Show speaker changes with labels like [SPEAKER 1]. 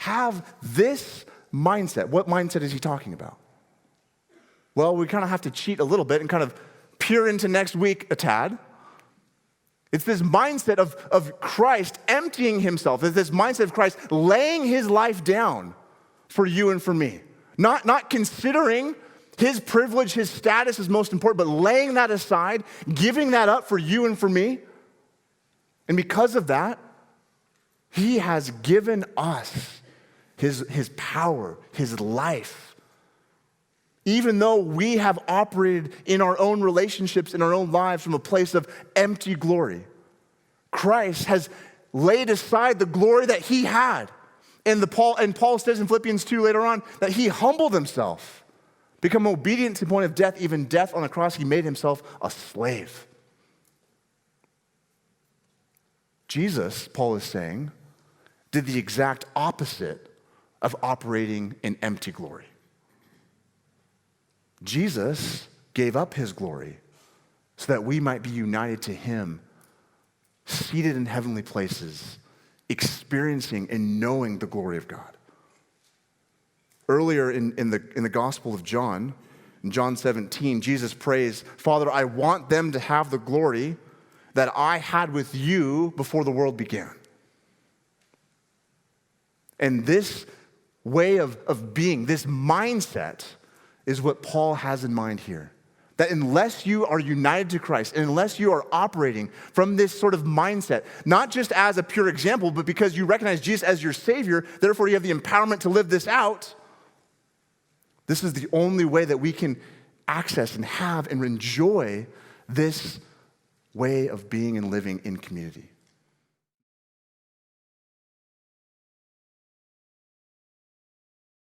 [SPEAKER 1] have this mindset. What mindset is he talking about? Well, we kind of have to cheat a little bit and kind of peer into next week a tad. It's this mindset of Christ emptying himself. It's this mindset of Christ laying his life down for you and for me. Not considering his privilege, his status is most important, but laying that aside, giving that up for you and for me. And because of that, he has given us his power, his life. Even though we have operated in our own relationships, in our own lives from a place of empty glory, Christ has laid aside the glory that he had. And Paul says in Philippians 2 later on that he humbled himself, become obedient to the point of death, even death on the cross. He made himself a slave. Jesus, Paul is saying, did the exact opposite of operating in empty glory. Jesus gave up his glory so that we might be united to him, seated in heavenly places, experiencing and knowing the glory of God. Earlier in the Gospel of John, in John 17, Jesus prays, "Father, I want them to have the glory that I had with you before the world began." And this way of being, this mindset, is what Paul has in mind here. That unless you are united to Christ, and unless you are operating from this sort of mindset, not just as a pure example, but because you recognize Jesus as your Savior, therefore you have the empowerment to live this out, this is the only way that we can access and have and enjoy this way of being and living in community.